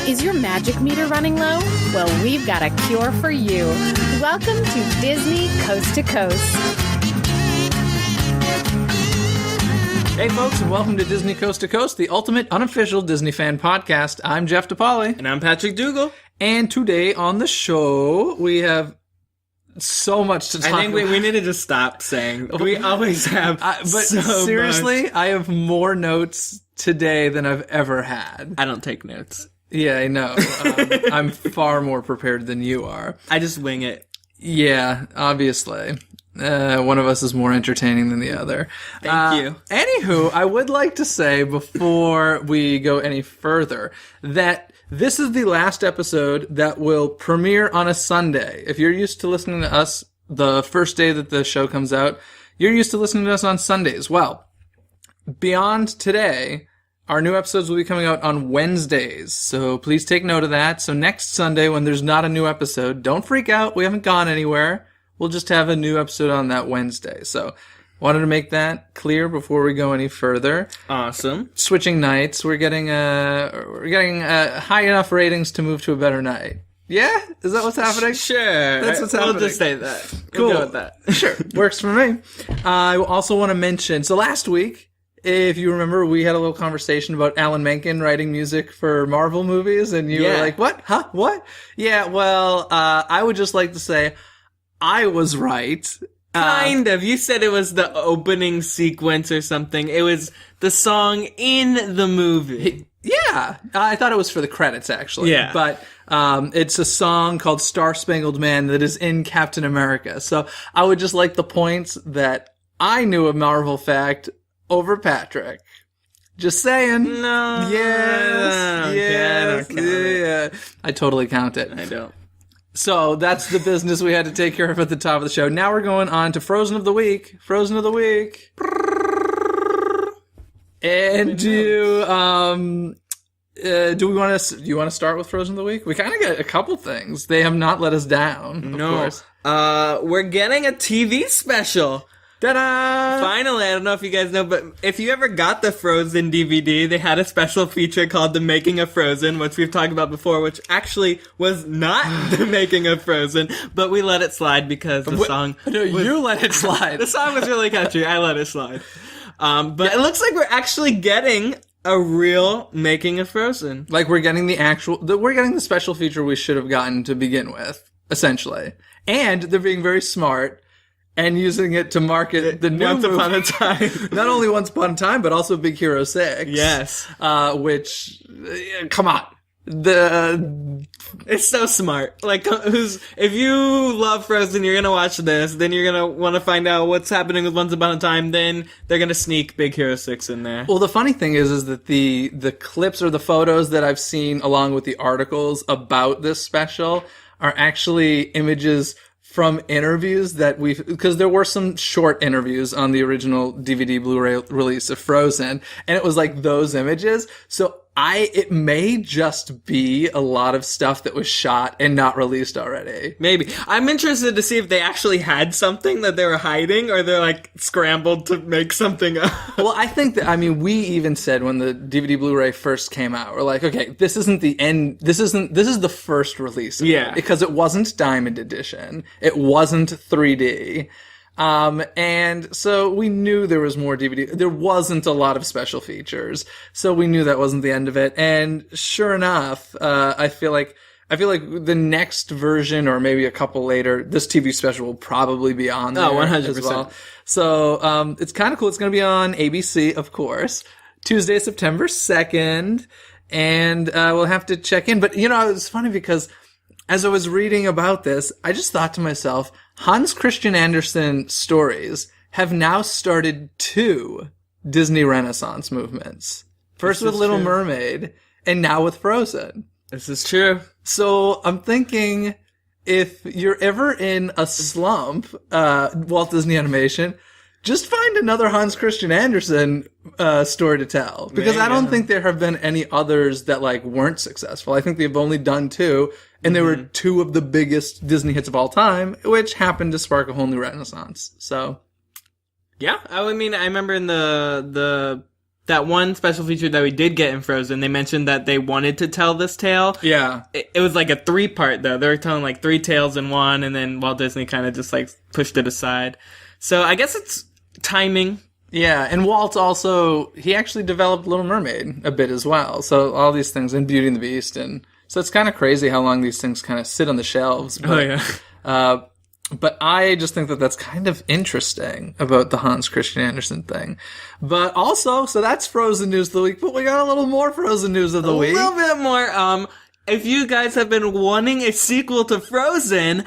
Is your magic meter running low? Well, we've got a cure for you. Welcome to Disney Coast to Coast. Hey folks, and welcome to Disney Coast to Coast, the ultimate unofficial Disney fan podcast. I'm Jeff DePaoli. And I'm Patrick Dougal. And today on the show, we have so much to talk about. I think we need to just stop saying, we always have but seriously, much. I have more notes today than I've ever had. I don't take notes. Yeah, I know. I'm far more prepared than you are. I just wing it. Yeah, obviously. One of us is more entertaining than the other. Thank you. Anywho, I would like to say before we go any further that this is the last episode that will premiere on a Sunday. If you're used to listening to us the first day that the show comes out, you're used to listening to us on Sundays. Well, beyond today, our new episodes will be coming out on Wednesdays, so please take note of that. So next Sunday, when there's not a new episode, don't freak out. We haven't gone anywhere. We'll just have a new episode on that Wednesday. So wanted to make that clear before we go any further. Awesome. Switching nights. We're getting high enough ratings to move to a better night. Yeah? Is that what's happening? Sure. That's what's happening. We'll just say that. Cool. We'll go with that. Sure. Works for me. I also want to mention, so last week, if you remember, we had a little conversation about Alan Menken writing music for Marvel movies, and you were like, what? Huh? What? Yeah, well, I would just like to say I was right. Kind of. You said it was the opening sequence or something. It was the song in the movie. Yeah. I thought it was for the credits, actually. Yeah. But it's a song called Star Spangled Man that is in Captain America. So I would just like the points that I knew a Marvel fact over Patrick. Just saying. No. Yes. Yes. Yeah. I totally count it. I don't. So that's the business we had to take care of at the top of the show. Now we're going on to Frozen of the Week. Frozen of the Week. And do you want to start with Frozen of the Week? We kind of got a couple things. They have not let us down. Of course. We're getting a TV special. Ta-da! Finally, I don't know if you guys know, but if you ever got the Frozen DVD, they had a special feature called The Making of Frozen, which we've talked about before, which actually was not The Making of Frozen, but we let it slide because the song... No, you let it slide. The song was really catchy. I let it slide. But it looks like we're actually getting a real Making of Frozen. Like we're getting we're getting the special feature we should have gotten to begin with, essentially. And they're being very smart and using it to market the new Once movie. Upon a Time. Not only Once Upon a Time, but also Big Hero 6. Yes. Which, come on. It's so smart. Like, if you love Frozen, you're gonna watch this, then you're gonna want to find out what's happening with Once Upon a Time, then they're gonna sneak Big Hero 6 in there. Well, the funny thing is that the clips or the photos that I've seen along with the articles about this special are actually images from interviews that because there were some short interviews on the original DVD Blu-ray release of Frozen, and it was like those images. So it may just be a lot of stuff that was shot and not released already. Maybe. I'm interested to see if they actually had something that they were hiding, or they're like scrambled to make something up. Well, I think that, we even said when the DVD Blu-ray first came out, we're like, okay, this isn't the end, this is the first release of it, because it wasn't Diamond Edition. It wasn't 3D. And so we knew there was more DVD. There wasn't a lot of special features. So we knew that wasn't the end of it. And sure enough, I feel like the next version, or maybe a couple later, this TV special will probably be on there. 100%. As well. So, it's kind of cool. It's going to be on ABC, of course, Tuesday, September 2nd. And, we'll have to check in. But, it's funny because as I was reading about this, I just thought to myself, Hans Christian Andersen stories have now started 2 Disney Renaissance movements. First with Little Mermaid, and now with Frozen. This is true. So I'm thinking, if you're ever in a slump, Walt Disney Animation, just find another Hans Christian Andersen story to tell. Because I don't think there have been any others that weren't successful. I think they've only done 2. And they were 2 of the biggest Disney hits of all time, which happened to spark a whole new renaissance. So, yeah, I remember in the that one special feature that we did get in Frozen, they mentioned that they wanted to tell this tale. Yeah. It was like a 3-part, though. They were telling like 3 tales in one, and then Walt Disney kind of just like pushed it aside. So I guess it's timing. Yeah, and Walt also, he actually developed Little Mermaid a bit as well. So all these things, and Beauty and the Beast, and so it's kind of crazy how long these things kind of sit on the shelves. But, but I just think that that's kind of interesting about the Hans Christian Andersen thing. But also, so that's Frozen News of the Week, but we got a little more Frozen News of the Week. A little bit more. If you guys have been wanting a sequel to Frozen,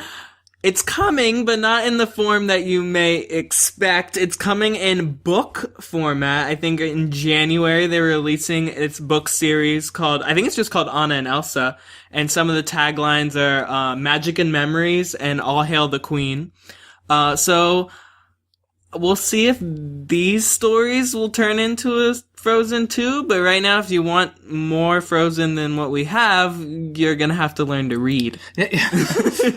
it's coming, but not in the form that you may expect. It's coming in book format. I think in January they're releasing its book series called, I think it's just called Anna and Elsa. And some of the taglines are Magic and Memories and All Hail the Queen. So we'll see if these stories will turn into a Frozen 2, but right now, if you want more Frozen than what we have, you're gonna have to learn to read. Yeah.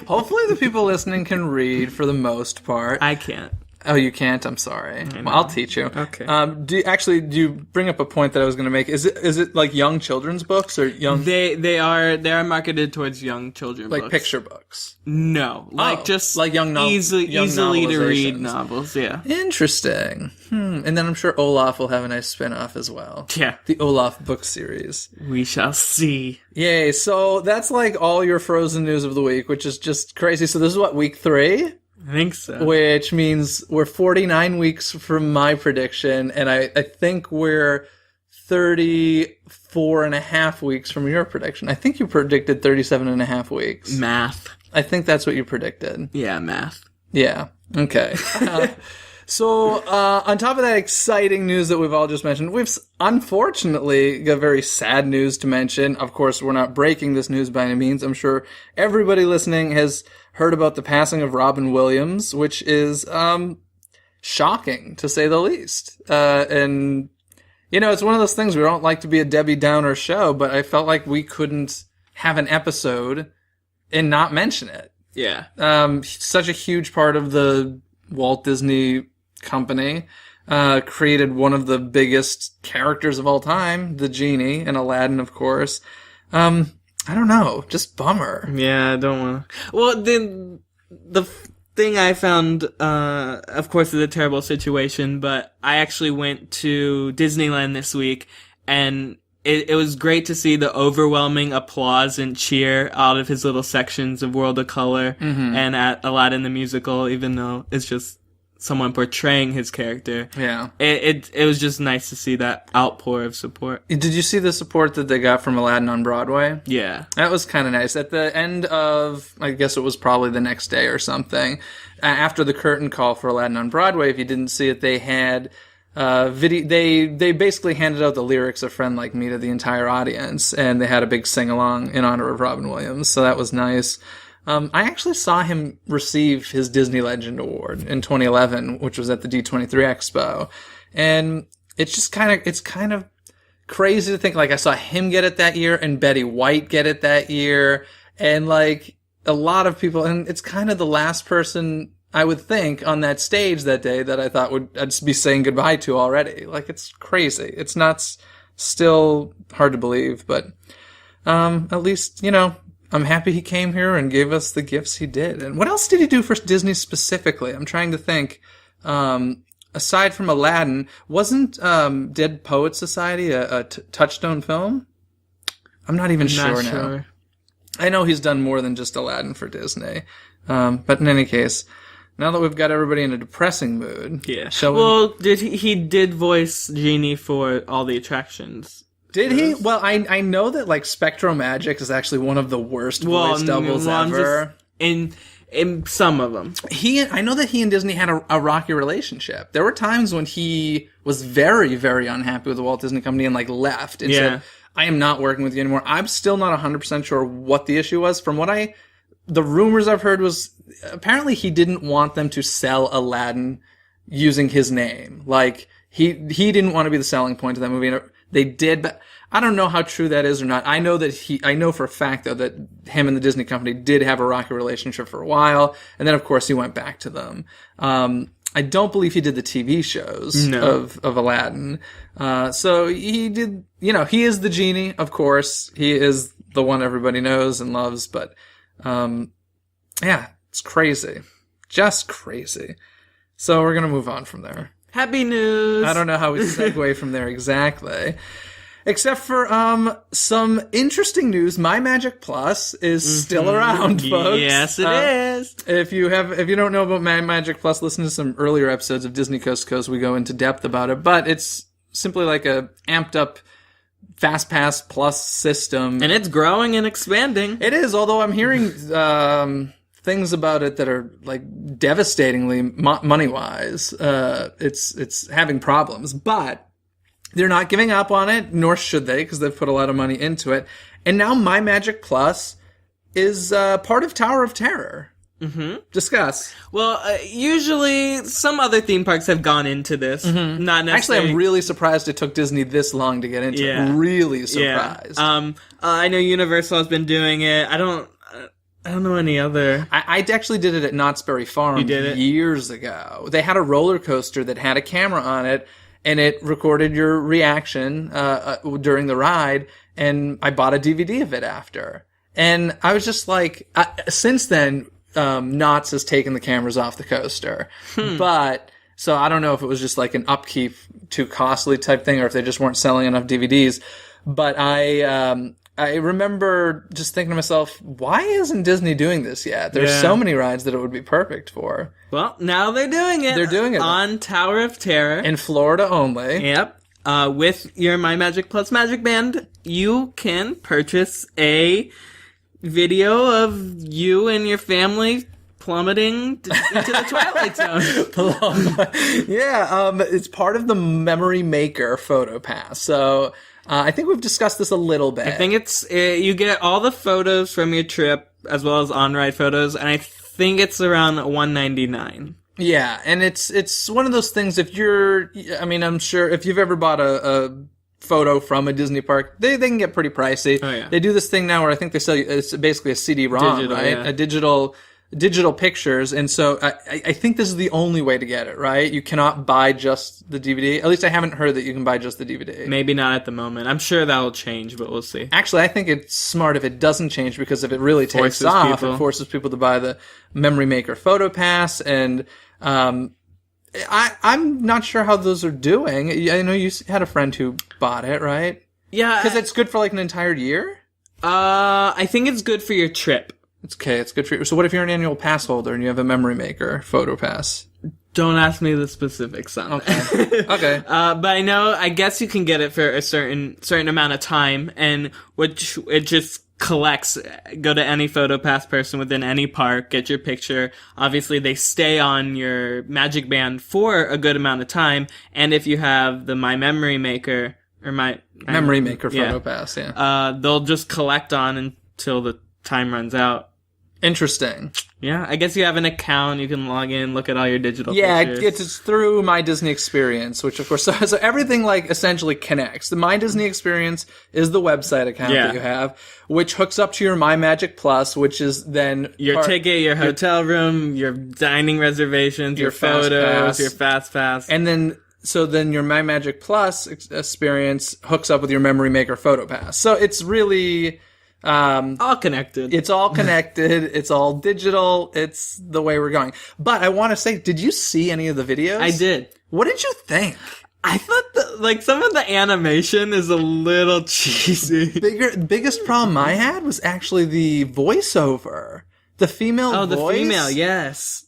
Hopefully the people listening can read for the most part. I can't. Oh, you can't? I'm sorry. Well, I'll teach you. Okay. Do you bring up a point that I was going to make? Is it like young children's books or young? They are marketed towards young children like books. picture books. No, like just like young easily to read novelizations. novels. Yeah. Interesting. And then I'm sure Olaf will have a nice spin-off as well. Yeah. The Olaf book series. We shall see. Yay. So that's like all your Frozen news of the week, which is just crazy. So this is what, week 3? I think so. Which means we're 49 weeks from my prediction, and I think we're 34 and a half weeks from your prediction. I think you predicted 37 and a half weeks. Math. I think that's what you predicted. Yeah, math. Yeah. Okay. So, on top of that exciting news that we've all just mentioned, we've unfortunately got very sad news to mention. Of course, we're not breaking this news by any means. I'm sure everybody listening has heard about the passing of Robin Williams, which is, shocking, to say the least. And, you know, it's one of those things, we don't like to be a Debbie Downer show, but I felt like we couldn't have an episode and not mention it. Yeah. Such a huge part of the Walt Disney Company, created one of the biggest characters of all time, the genie, and Aladdin, of course. I don't know, just bummer. Yeah, I don't want to. Well, then the thing I found, of course, is a terrible situation, but I actually went to Disneyland this week, and it was great to see the overwhelming applause and cheer out of his little sections of World of Color and at Aladdin the Musical, even though it's just someone portraying his character. Yeah. It was just nice to see that outpour of support. Did you see the support that they got from Aladdin on Broadway? Yeah. That was kind of nice. At the end of, I guess it was probably the next day or something, after the curtain call for Aladdin on Broadway, if you didn't see it, they had video. They basically handed out the lyrics of Friend Like Me to the entire audience, and they had a big sing-along in honor of Robin Williams, so that was nice. I actually saw him receive his Disney Legend Award in 2011, which was at the D23 Expo. And it's kind of crazy to think, like, I saw him get it that year and Betty White get it that year. And, like, a lot of people, and it's kind of the last person I would think on that stage that day that I thought I'd just be saying goodbye to already. Like, it's crazy. It's not still hard to believe, but, at least, you know, I'm happy he came here and gave us the gifts he did. And what else did he do for Disney specifically? I'm trying to think. Aside from Aladdin, wasn't Dead Poets Society a Touchstone film? I'm not even sure now. I know he's done more than just Aladdin for Disney. But in any case, now that we've got everybody in a depressing mood. Yeah. Well, he did voice Genie for all the attractions. Did he? Well, I know that, like, Spectro Magic is actually one of the worst voice doubles ever. In some of them. I know that he and Disney had a rocky relationship. There were times when he was very, very unhappy with the Walt Disney Company and, like, left and said, I am not working with you anymore. I'm still not 100% sure what the issue was. From what the rumors I've heard was, apparently he didn't want them to sell Aladdin using his name. Like, he didn't want to be the selling point of that movie. They did, but I don't know how true that is or not. I know for a fact, though, that him and the Disney Company did have a rocky relationship for a while, and then, of course, he went back to them. I don't believe he did the TV shows of Aladdin. So he did, he is the genie, of course. He is the one everybody knows and loves, but, yeah, it's crazy. Just crazy. So we're gonna move on from there. Happy news! I don't know how we segue from there exactly. Except for some interesting news. My Magic Plus is still around, folks. Yes, it is. If you don't know about My Magic Plus, listen to some earlier episodes of Disney Coast to Coast. We go into depth about it, but it's simply like a amped up Fast Pass Plus system, and it's growing and expanding. It is, although I'm hearing things about it that are like devastatingly money wise. It's having problems, but they're not giving up on it, nor should they, because they've put a lot of money into it. And now My Magic Plus is part of Tower of Terror. Mm-hmm. Discuss. Well, usually some other theme parks have gone into this. Mm-hmm. Not necessarily. Actually, I'm really surprised it took Disney this long to get into it. Really surprised. Yeah. I know Universal has been doing it. I don't know any other. I actually did it at Knott's Berry Farm years ago. They had a roller coaster that had a camera on it, and it recorded your reaction during the ride, and I bought a DVD of it after. And I was just like, since then, Knott's has taken the cameras off the coaster. But, so I don't know if it was just like an upkeep too costly type thing, or if they just weren't selling enough DVDs. But I remember just thinking to myself, why isn't Disney doing this yet? There's so many rides that it would be perfect for. Well, now they're doing it. They're doing it. On Tower of Terror. In Florida only. Yep. With your My Magic Plus Magic Band, you can purchase a video of you and your family plummeting into the Twilight Zone. Yeah, it's part of the Memory Maker photo pass. So I think we've discussed this a little bit. I think it's you get all the photos from your trip as well as on-ride photos, and I think it's around $199. Yeah, and it's one of those things. I'm sure if you've ever bought a photo from a Disney park, they can get pretty pricey. Oh, yeah. They do this thing now where I think they sell you, it's basically a CD-ROM, right? Yeah. A digital pictures, and so I think this is the only way to get it, right? You cannot buy just the DVD. At least I haven't heard that you can buy just the DVD. Maybe not at the moment. I'm sure that'll change, but we'll see. Actually, I think it's smart if it doesn't change, because if it really takes off, it forces people to buy the Memory Maker Photo Pass, and I'm not sure how those are doing. I know you had a friend who bought it, right? Yeah. Because it's good for like an entire year? I think it's good for your trip. It's okay, it's good for you. So what if you're an annual pass holder and you have a Memory Maker Photo Pass? Don't ask me the specifics on that. Okay. But I guess you can get it for a certain amount of time, and which it just collects. Go to any Photo Pass person within any park, get your picture. Obviously, they stay on your Magic Band for a good amount of time, and if you have the My Memory Maker, or my Memory Maker Photo Pass, they'll just collect on until the time runs out. Interesting. Yeah, I guess you have an account, you can log in, look at all your digital pictures. pictures. It's through My Disney Experience, which of course, so everything like essentially connects. The My Disney Experience is the website account that you have, which hooks up to your My Magic Plus, which is then your ticket, your hotel room, your dining reservations, your photos, your Fast Pass. And then your My Magic Plus experience hooks up with your Memory Maker Photo Pass. So it's really all connected. It's all connected. It's all digital. It's the way we're going. But I want to say, did you see any of the videos? I did. What did you think? I thought some of the animation is a little cheesy. Biggest problem I had was actually the voiceover. The female voice. Oh, the female, yes.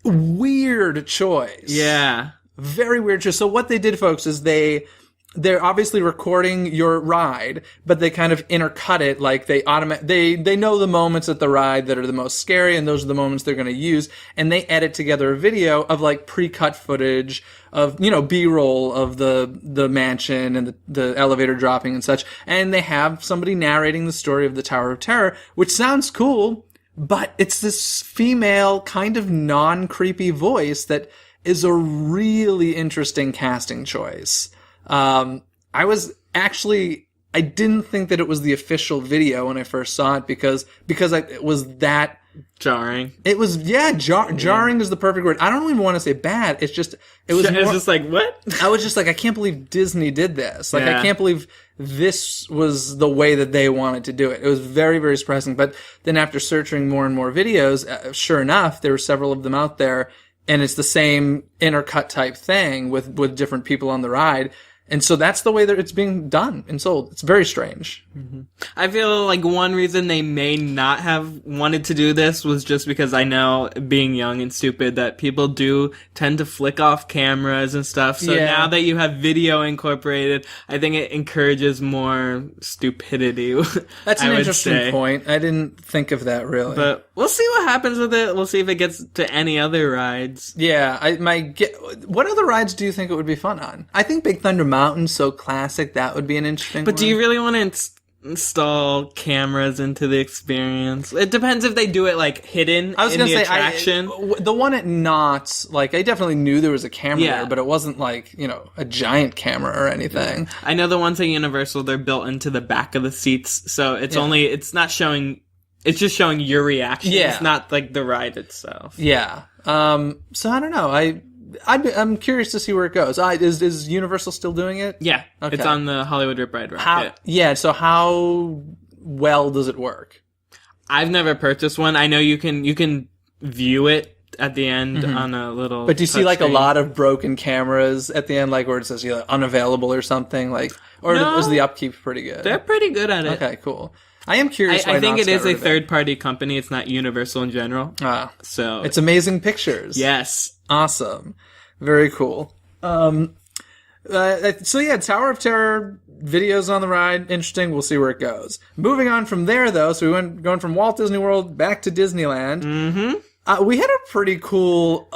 Weird choice. Yeah. Very weird choice. So what they did, folks, is they're obviously recording your ride, but they kind of intercut it, like they know the moments at the ride that are the most scary, and those are the moments they're going to use, and they edit together a video of like pre-cut footage of, B-roll of the mansion and the elevator dropping and such, and they have somebody narrating the story of the Tower of Terror, which sounds cool, but it's this female kind of non-creepy voice that is a really interesting casting choice. I didn't think that it was the official video when I first saw it because it was that Jarring. It was, jarring is the perfect word. I don't even want to say bad. It's just, it was just like, what? I was just like, I can't believe Disney did this. Like, Yeah. I can't believe this was the way that they wanted to do it. It was very, very surprising. But then after searching more and more videos, sure enough, there were several of them out there, and it's the same intercut type thing with different people on the ride. And so that's the way that it's being done and sold. It's very strange. I feel like one reason they may not have wanted to do this was just because I know, being young and stupid, that people do tend to flick off cameras and stuff. So Yeah. now that you have video incorporated, I think it encourages more stupidity. That's an I would interesting say. point. I didn't think of that really. But we'll see what happens with it. We'll see if it gets to any other rides. Yeah, what other rides do you think it would be fun on? I think Big Thunder Mountain's so classic, that would be an interesting But one. do you really want to install cameras into the experience? It depends if they do it like hidden I was in gonna the say, attraction. the one at Knott's, like, I definitely knew there was a camera Yeah. there, but it wasn't like, a giant camera or anything. I know the ones at Universal, they're built into the back of the seats, so it's not showing, it's just showing your reaction. Yeah. It's not like the ride itself. Yeah. So I don't know. I'm curious to see where it goes. Is Universal still doing it? Yeah, Okay. it's on the Hollywood Rip Ride Rocket. So how well does it work? I've never purchased one. I know you can view it at the end on a little. But do you see touch like a screen. lot of broken cameras at the end, like where it says unavailable or something, like, or No. is the upkeep pretty good? They're pretty good at it. Okay, cool. I am curious. I why think Knott's it got is a rid of it. third-party company. It's not Universal in general. So It's Amazing Pictures. yes. Awesome. Very cool. So yeah, Tower of Terror videos on the ride. Interesting. We'll see where it goes. Moving on from there, though, so we going from Walt Disney World back to Disneyland. Mm-hmm. We had a pretty cool,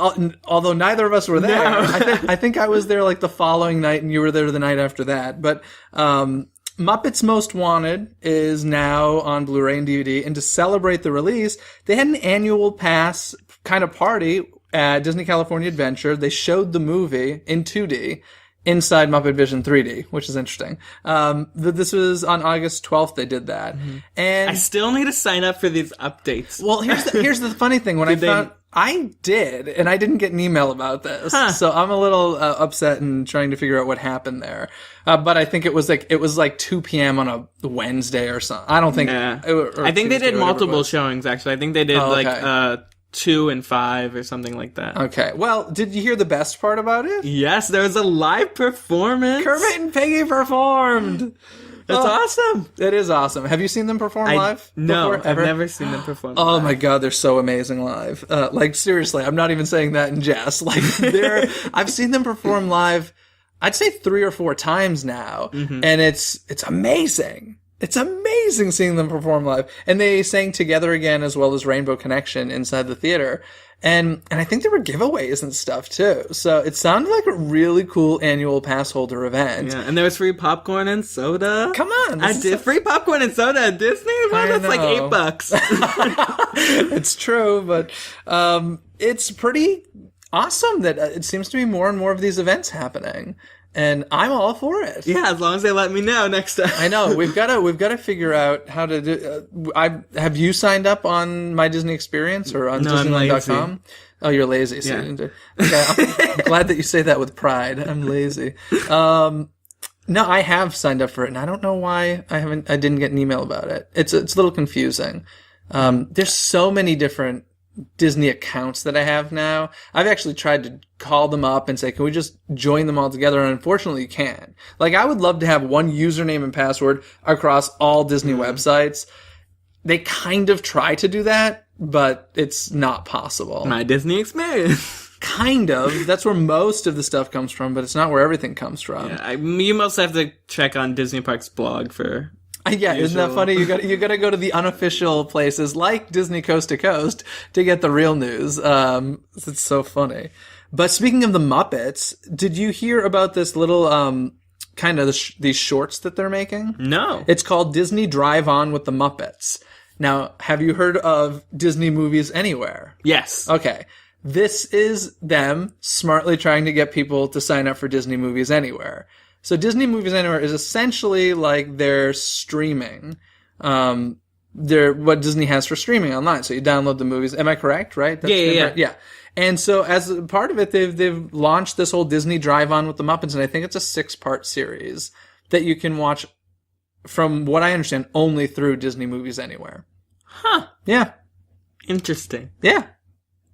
although neither of us were there. No. I think I was there like the following night, and you were there the night after that. But Muppets Most Wanted is now on Blu-ray and DVD, and to celebrate the release, they had an annual pass kind of party at Disney California Adventure. They showed the movie in 2D inside Muppet Vision 3D, which is interesting. This was on August 12th they did that. And I still need to sign up for these updates. well, here's the funny thing. When I did, and I didn't get an email about this, so I'm a little upset and trying to figure out what happened there. But I think it was like 2 p.m. on a Wednesday or something. I don't think. Yeah. Or I think they Tuesday, did or whatever it multiple was. showings, actually. I think they did okay. 2 and 5 or something like that. Okay. Well, did you hear the best part about it? Yes, there was a live performance. Kermit and Piggy performed. That's awesome. It is awesome. Have you seen them perform live? No, before, ever? I've never seen them perform. Oh live. my god, they're so amazing live. Like seriously, I'm not even saying that in jest. Like I've seen them perform live, I'd say 3 or 4 times now, and it's amazing. It's amazing seeing them perform live. And they sang Together Again as well as Rainbow Connection inside the theater. And I think there were giveaways and stuff too. So it sounded like a really cool annual pass holder event. Yeah, and there was free popcorn and soda. Come on. I did free popcorn and soda at Disney? Well, that's like know. $8. It's true, but it's pretty awesome that it seems to be more and more of these events happening. And I'm all for it. Yeah, as long as they let me know next time. I know we've got to figure out how to do. Have you signed up on My Disney Experience or on No, I'm Disneyland.com? lazy. Oh, you're lazy. So Yeah. you didn't do- okay, I'm glad that you say that with pride. I'm lazy. No, I have signed up for it, and I don't know why I didn't get an email about it. It's a little confusing. There's so many different Disney accounts that I have now. I've actually tried to call them up and say, can we just join them all together? And unfortunately you can't. Like, I would love to have one username and password across all Disney websites. They kind of try to do that, but it's not possible. My Disney experience. Kind of. That's where most of the stuff comes from, but it's not where everything comes from. Yeah, you must have to check on Disney Parks blog for... Yeah, isn't that funny? You got to go to the unofficial places like Disney Coast to Coast to get the real news. It's so funny. But speaking of the Muppets, did you hear about this little kind of these shorts that they're making? No. It's called Disney Drive On with the Muppets. Now, have you heard of Disney Movies Anywhere? Yes. Okay. This is them smartly trying to get people to sign up for Disney Movies Anywhere. So Disney Movies Anywhere is essentially like their streaming. what Disney has for streaming online. So you download the movies. Am I correct? Right? Yeah. And so as a part of it, they've launched this whole Disney Drive-On with the Muppets, and I think it's a 6-part series that you can watch, from what I understand, only through Disney Movies Anywhere. Huh. Yeah. Interesting. Yeah.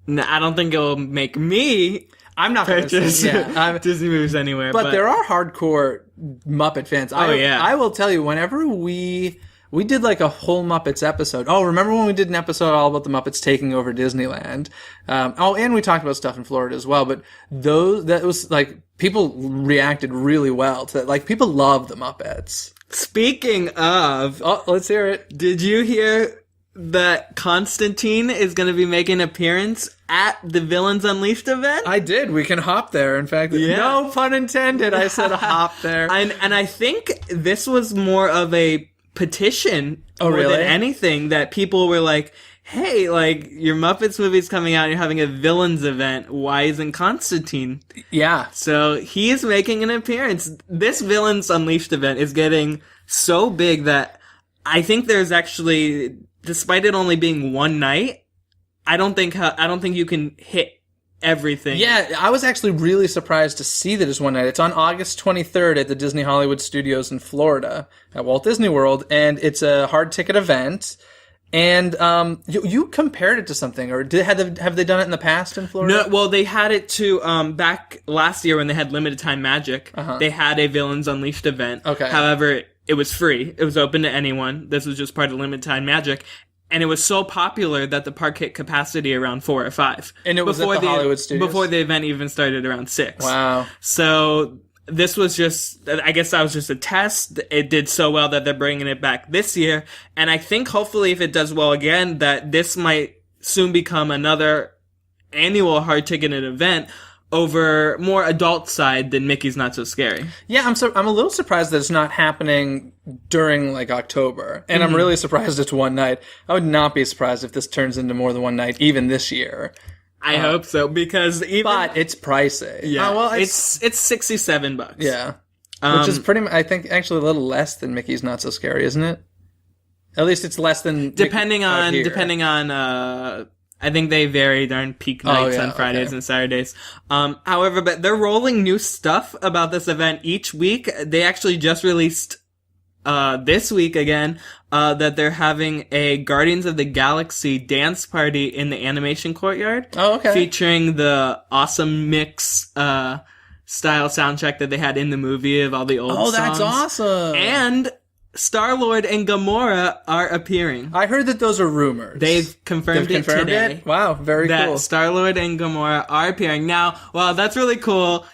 No, I don't think it will make me I'm not going to purchase say, Disney Movies Anywhere. But there are hardcore Muppet fans. I will tell you, whenever we did like a whole Muppets episode. Oh, remember when we did an episode all about the Muppets taking over Disneyland? And we talked about stuff in Florida as well. But that was like, people reacted really well to that. Like, people love the Muppets. Speaking of... Oh, let's hear it. Did you hear that Constantine is going to be making an appearance at the Villains Unleashed event? I did. We can hop there. In fact, no pun intended. I said hop there. And I think this was more of a petition more than anything, that people were like, hey, like, your Muppets movie's coming out, you're having a villains event, why isn't Constantine? Yeah. So he is making an appearance. This Villains Unleashed event is getting so big that I think there's actually, despite it only being one night, I don't think you can hit everything. Yeah, I was actually really surprised to see that it's one night. It's on August 23rd at the Disney Hollywood Studios in Florida at Walt Disney World, and it's a hard ticket event. And you compared it to something, or have they done it in the past in Florida? No, well, they had it to back last year when they had Limited Time Magic. They had a Villains Unleashed event. Okay. However, it was free. It was open to anyone. This was just part of Limited Time Magic. And it was so popular that the park hit capacity around 4 or 5. And it was at the Hollywood Studios? Before the event even started, around 6. Wow. So this was just, I guess that was just a test. It did so well that they're bringing it back this year. And I think hopefully if it does well again, that this might soon become another annual hard-ticketed event over more adult side than Mickey's Not So Scary. Yeah, I'm a little surprised that it's not happening during like October, and I'm really surprised it's one night. I would not be surprised if this turns into more than one night, even this year. I hope so, because but it's pricey. Yeah, well, it's $67. Yeah, which is pretty much, I think, actually a little less than Mickey's Not So Scary, isn't it? At least it's less than depending on. I think they vary during peak nights on Fridays and Saturdays. However, but they're rolling new stuff about this event each week. They actually just released this week again that they're having a Guardians of the Galaxy dance party in the animation courtyard. Oh, okay. Featuring the awesome mix style soundtrack that they had in the movie of all the old songs. Oh, that's awesome. And Star-Lord and Gamora are appearing. I heard that those are rumors. They've confirmed it today. Wow, very cool. That Star-Lord and Gamora are appearing. Now, while that's really cool,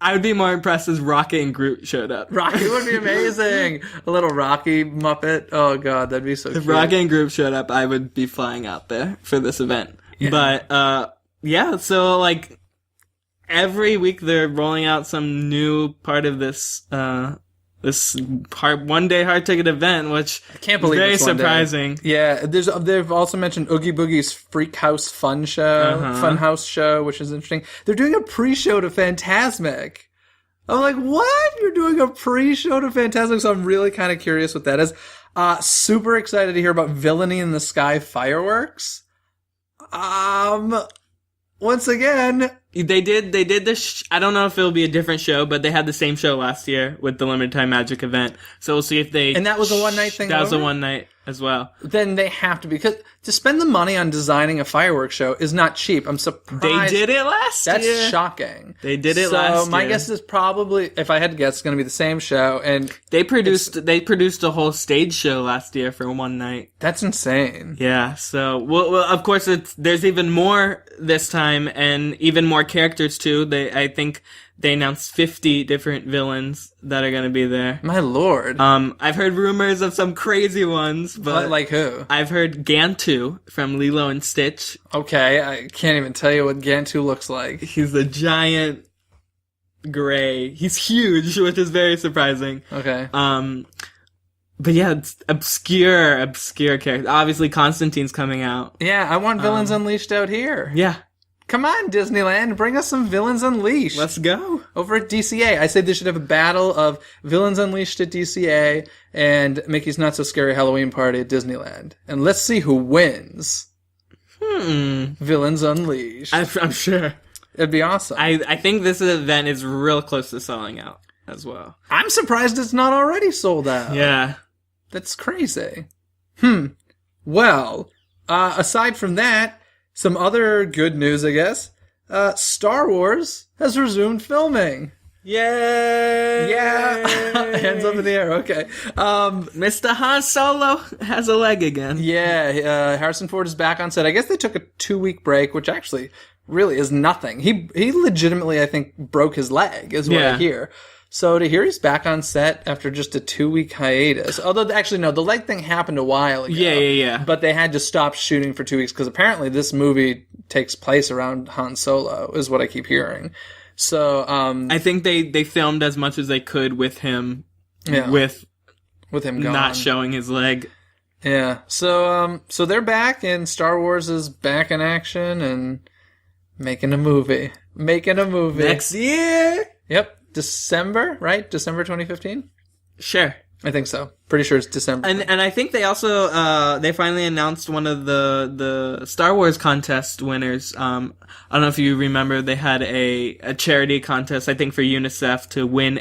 I would be more impressed if Rocket and Groot showed up. Rocket would be amazing. A little Rocky Muppet. Oh, God, that'd be so cute. If Rocket and Groot showed up, I would be flying out there for this event. Yeah. But, yeah, so, like, every week they're rolling out some new part of this one-day hard-ticket event, which I can't believe is very surprising. Yeah, they've also mentioned Oogie Boogie's Freak House Fun House show, which is interesting. They're doing a pre-show to Fantasmic. I'm like, what? You're doing a pre-show to Fantasmic? So I'm really kind of curious what that is. Super excited to hear about Villainy in the Sky fireworks. Once again, they did this. I don't know if it'll be a different show, but they had the same show last year with the Limited Time Magic event. So we'll see if they. And that was a one night thing. That was a one night as well. Then they have to, because to spend the money on designing a fireworks show is not cheap. I'm surprised they did it last year. That's shocking. They did it last year. So my guess is probably, if I had to guess, it's going to be the same show. And they produced a whole stage show last year for one night. That's insane. Yeah. So well, of course there's even more this time, and even more characters too. I think they announced 50 different villains that are going to be there. My lord. I've heard rumors of some crazy ones, but like who? I've heard Gantu from Lilo and Stitch. Okay, I can't even tell you what Gantu looks like. He's a giant gray. He's huge, which is very surprising. Okay. But yeah, it's obscure character. Obviously, Constantine's coming out. Yeah, I want Villains Unleashed out here. Yeah. Come on, Disneyland, bring us some Villains Unleashed. Let's go. Over at DCA. I say they should have a battle of Villains Unleashed at DCA and Mickey's Not So Scary Halloween Party at Disneyland. And let's see who wins. Villains Unleashed. I'm sure. It'd be awesome. I think this event is real close to selling out as well. I'm surprised it's not already sold out. Yeah. That's crazy. Well, aside from that, some other good news, I guess. Star Wars has resumed filming. Yay! Yeah. Hands up in the air. Okay. Mr. Han Solo has a leg again. Yeah, Harrison Ford is back on set. I guess they took a 2-week break, which actually really is nothing. He legitimately, I think, broke his leg, is what I hear. So to hear he's back on set after just a 2-week hiatus. Although, actually, no, the leg thing happened a while ago. Yeah. But they had to stop shooting for 2 weeks because apparently this movie takes place around Han Solo, is what I keep hearing. So, I think they filmed as much as they could with him, with him gone. Not showing his leg. Yeah. So they're back and Star Wars is back in action and making a movie. Next year? Yep. December, right? December 2015? Sure. I think so. Pretty sure it's December. And I think they also they finally announced one of the Star Wars contest winners. I don't know if you remember, they had a charity contest, I think for UNICEF to win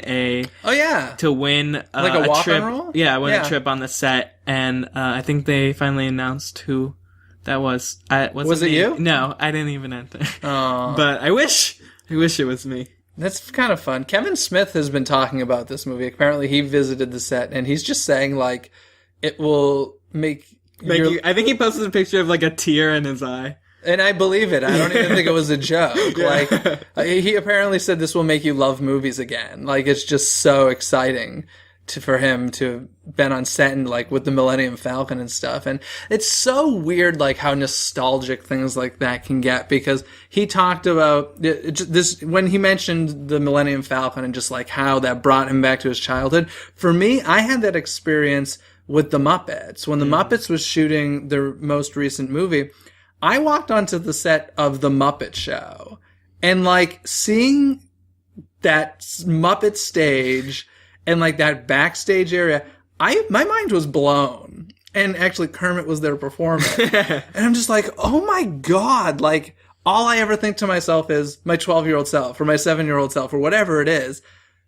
like a walk trip. on roll? A trip on the set, and I think they finally announced who that was. Was it you? No, I didn't even enter. Aww. But I wish it was me. That's kind of fun. Kevin Smith has been talking about this movie. Apparently, he visited the set, and he's just saying, like, it will make you... I think he posted a picture of, like, a tear in his eye. And I believe it. I don't even think it was a joke. Like, he apparently said this will make you love movies again. Like, it's just so exciting for him to have been on set and, like, with the Millennium Falcon and stuff. And it's so weird, like, how nostalgic things like that can get, because he talked about this when he mentioned the Millennium Falcon and just, like, how that brought him back to his childhood. For me, I had that experience with the Muppets. When the Muppets was shooting their most recent movie, I walked onto the set of The Muppet Show, and, like, seeing that Muppet stage and, like, that backstage area, my mind was blown. And actually, Kermit was there performing. And I'm just like, oh my God, like, all I ever think to myself is my 12-year-old self or my 7-year-old self or whatever it is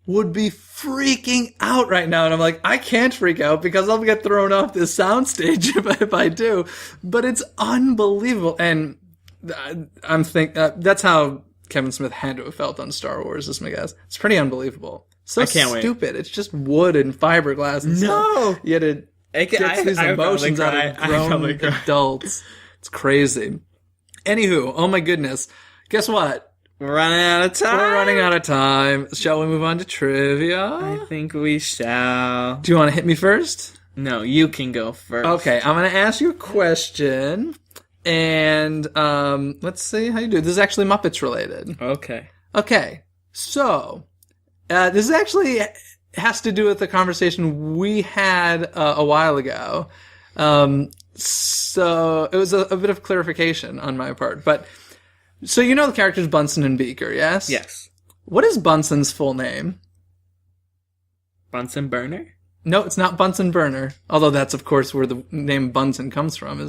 would be freaking out right now. And I'm like, I can't freak out because I'll get thrown off this soundstage if I do. But it's unbelievable. And I'm that's how Kevin Smith had to have felt on Star Wars, is my guess. It's pretty unbelievable. So I can't stupid. Wait. It's just wood and fiberglass and stuff. You had to get these emotions out of grown adults. It's crazy. Anywho, oh my goodness. Guess what? We're running out of time. We're running out of time. Shall we move on to trivia? I think we shall. Do you want to hit me first? No, you can go first. Okay, I'm going to ask you a question. And let's see how you do. This is actually Muppets related. Okay. So, this actually has to do with the conversation we had a while ago. So it was a bit of clarification on my part. But so you know the characters Bunsen and Beaker, yes? Yes. What is Bunsen's full name? Bunsen Burner? No, it's not Bunsen Burner. Although that's, of course, where the name Bunsen comes from.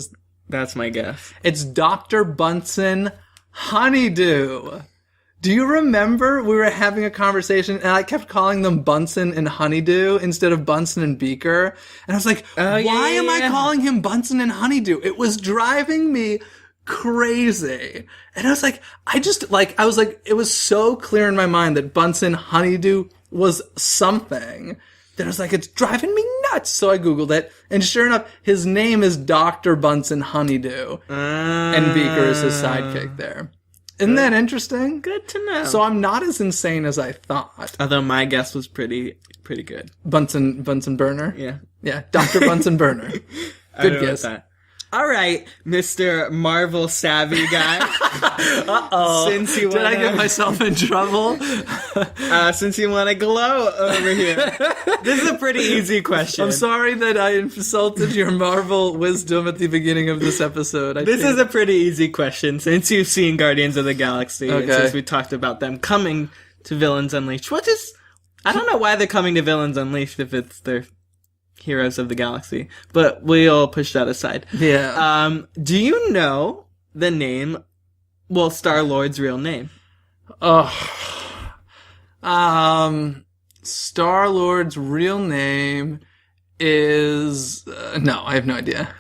That's my guess. It's Dr. Bunsen Honeydew. Do you remember we were having a conversation and I kept calling them Bunsen and Honeydew instead of Bunsen and Beaker? And I was like, why am I calling him Bunsen and Honeydew? It was driving me crazy. And I was like, it was so clear in my mind that Bunsen Honeydew was something that I was like, it's driving me nuts. So I Googled it, and sure enough, his name is Dr. Bunsen Honeydew. And Beaker is his sidekick there. Isn't that interesting? Good to know. So I'm not as insane as I thought. Although my guess was pretty good. Bunsen Burner? Yeah. Yeah, Dr. Bunsen Burner. Good guess. All right, Mr. Marvel savvy guy. Uh-oh. Since you Did I wanna- get myself in trouble? Since you want to glow over here. This is a pretty easy question. I'm sorry that I insulted your Marvel wisdom at the beginning of this episode. This is a pretty easy question since you've seen Guardians of the Galaxy and Okay. since we talked about them coming to Villains Unleashed. I don't know why they're coming to Villains Unleashed if it's their Heroes of the Galaxy, but we'll push that aside. Yeah. Do you know the name, Star-Lord's real name? Star-Lord's real name is... no, I have no idea.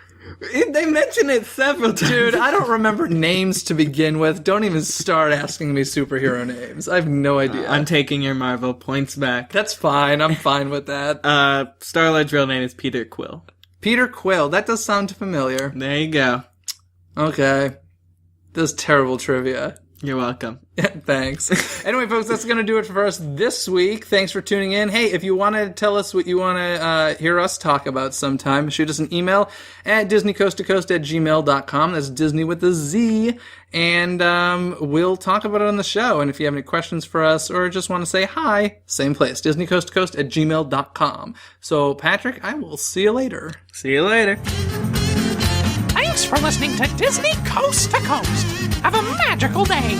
They mention it several times. Dude, I don't remember names to begin with. Don't even start asking me superhero names. I have no idea. I'm taking your Marvel points back. That's fine. I'm fine with that. Star-Lord's real name is Peter Quill. Peter Quill. That does sound familiar. There you go. Okay. That's terrible trivia. You're welcome. Thanks. Anyway, folks, that's going to do it for us this week. Thanks for tuning in. Hey, if you want to tell us what you want to hear us talk about sometime, shoot us an email at DisneyCoastToCoast@gmail.com. That's Disney with a Z. And we'll talk about it on the show. And if you have any questions for us or just want to say hi, same place, DisneyCoastToCoast@gmail.com. So, Patrick, I will see you later. See you later. Thanks for listening to Disney Coast to Coast. Have a magical day.